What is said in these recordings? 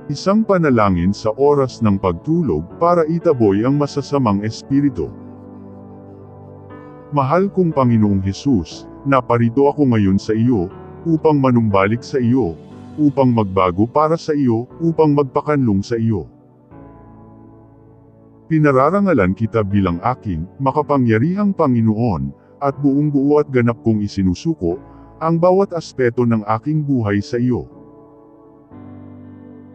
Isang panalangin sa oras ng pagtulog para itaboy ang masasamang espiritu. Mahal kong Panginoong Hesus, naparito ako ngayon sa iyo, upang manumbalik sa iyo, upang magbago para sa iyo, upang magpakanlong sa iyo. Pinararangalan kita bilang aking makapangyarihang Panginoon, at buong-buo at ganap kong isinusuko ang bawat aspeto ng aking buhay sa iyo.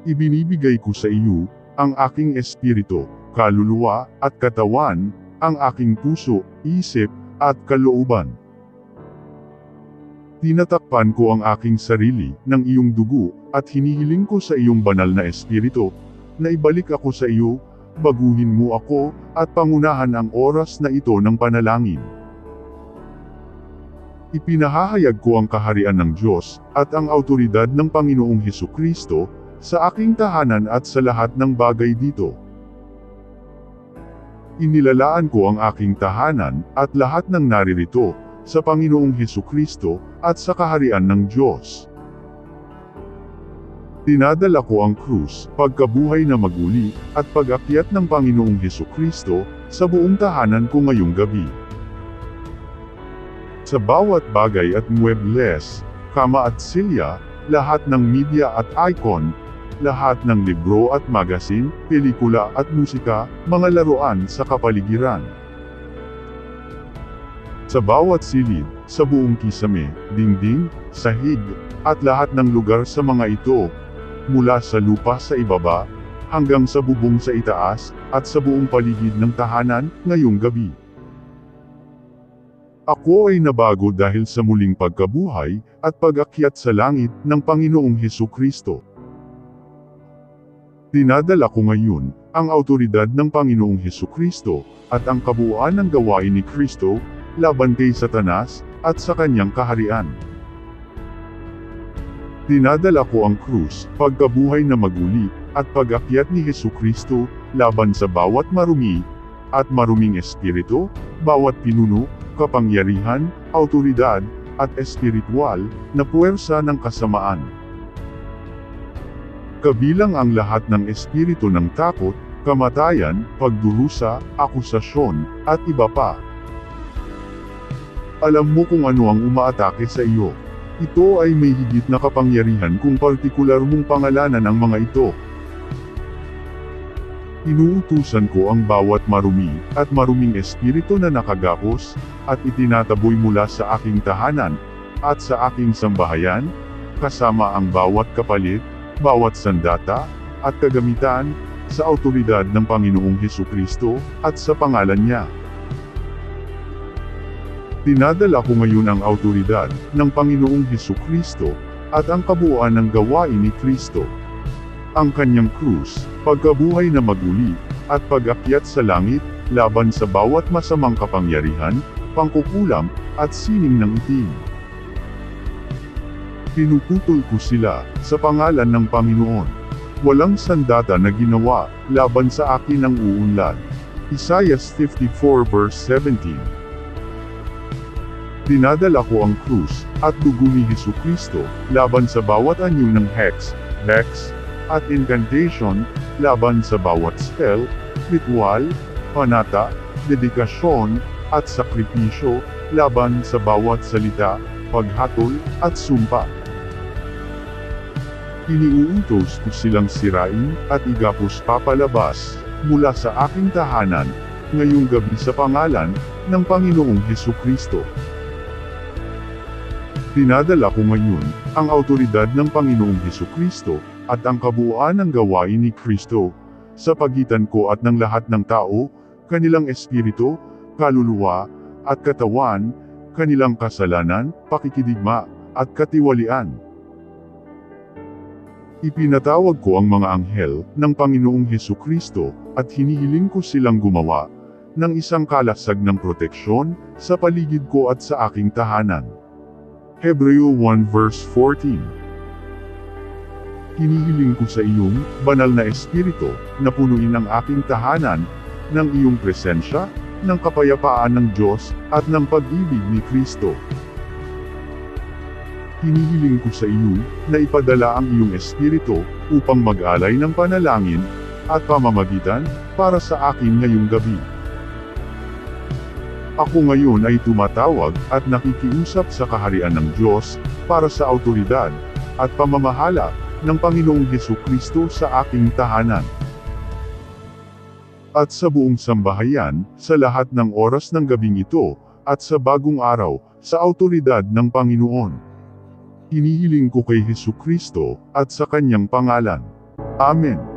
Ibinibigay ko sa iyo ang aking espiritu, kaluluwa, at katawan, ang aking puso, isip, at kalooban. Tinatakpan ko ang aking sarili ng iyong dugo, at hinihiling ko sa iyong banal na espiritu, na ibalik ako sa iyo, baguhin mo ako, at pangunahan ang oras na ito ng panalangin. Ipinahahayag ko ang kaharian ng Diyos, at ang awtoridad ng Panginoong Hesukristo, sa aking tahanan at sa lahat ng bagay dito. Inilalaan ko ang aking tahanan, at lahat ng naririto, sa Panginoong Hesukristo, at sa kaharian ng Diyos. Dinadala ko ang krus, pagkabuhay na maguli, at pag-akyat ng Panginoong Hesukristo, sa buong tahanan ko ngayong gabi. Sa bawat bagay at muebles, kama at silya, lahat ng media at icon, lahat ng libro at magazine, pelikula at musika, mga laruan sa kapaligiran. Sa bawat silid, sa buong kisame, dingding, sahig, at lahat ng lugar sa mga ito, mula sa lupa sa ibaba, hanggang sa bubong sa itaas, at sa buong paligid ng tahanan, ngayong gabi. Ako ay nabago dahil sa muling pagkabuhay, at pag-akyat sa langit, ng Panginoong Hesukristo. Dinadala ko ngayon, ang awtoridad ng Panginoong Hesukristo, at ang kabuuan ng gawain ni Kristo, laban kay Satanas, at sa kanyang kaharian. Dinadala ko ang krus, pagkabuhay na maguli, at pag-akyat ni Hesukristo, laban sa bawat marumi, at maruming espiritu, bawat pinuno, kapangyarihan, awtoridad, at espiritual, na puwersa ng kasamaan. Kabilang ang lahat ng espiritu ng takot, kamatayan, pagdurusa, akusasyon, at iba pa. Alam mo kung ano ang umaatake sa iyo. Ito ay may higit na kapangyarihan kung partikular mong pangalanan ang mga ito. Inuutusan ko ang bawat marumi, at maruming espiritu na nakagapos, at itinataboy mula sa aking tahanan, at sa aking sambahayan, kasama ang bawat kapalit, bawat sandata, at kagamitan, sa awtoridad ng Panginoong Hesukristo, at sa pangalan niya. Dinadala ko ngayon ang awtoridad ng Panginoong Hesukristo, at ang kabuuan ng gawain ni Kristo. Ang kanyang krus, pagkabuhay na maguli, at pag-akyat sa langit, laban sa bawat masamang kapangyarihan, pangkukulam, at sining ng itim. Pinuputol ko sila, sa pangalan ng Panginoon. Walang sandata na ginawa, laban sa akin ang uunlad. Isaiah 54 verse 17. Dinadala ko ang krus, at dugo ni Hesukristo, laban sa bawat anyo ng hex, at incantation, laban sa bawat spell, ritual, panata, dedikasyon, at sakripisyo, laban sa bawat salita, paghatol, at sumpa. Iniuutos ko silang sirain, at igapos papalabas, mula sa aking tahanan, ngayong gabi sa pangalan, ng Panginoong Hesukristo. Dinadala ko ngayon, ang awtoridad ng Panginoong Hesukristo, at ang kabuuan ng gawain ni Kristo, sa pagitan ko at ng lahat ng tao, kanilang espiritu, kaluluwa, at katawan, kanilang kasalanan, pakikidigma, at katiwalian. Ipinatawag ko ang mga anghel ng Panginoong Hesukristo, at hinihiling ko silang gumawa ng isang kalasag ng proteksyon sa paligid ko at sa aking tahanan. Hebreo 1 verse 14. Hinihiling ko sa iyong banal na espiritu na punuin ang aking tahanan ng iyong presensya, ng kapayapaan ng Diyos, at ng pag-ibig ni Kristo. Hinihiling ko sa iyo na ipadala ang iyong espiritu upang mag-alay ng panalangin at pamamagitan para sa akin ngayong gabi. Ako ngayon ay tumatawag at nakikiusap sa kaharian ng Diyos para sa awtoridad at pamamahala ng Panginoong Hesukristo sa aking tahanan. At sa buong sambahayan, sa lahat ng oras ng gabing ito, at sa bagong araw, sa awtoridad ng Panginoon. Hinihiling ko kay Hesukristo, at sa kanyang pangalan. Amen.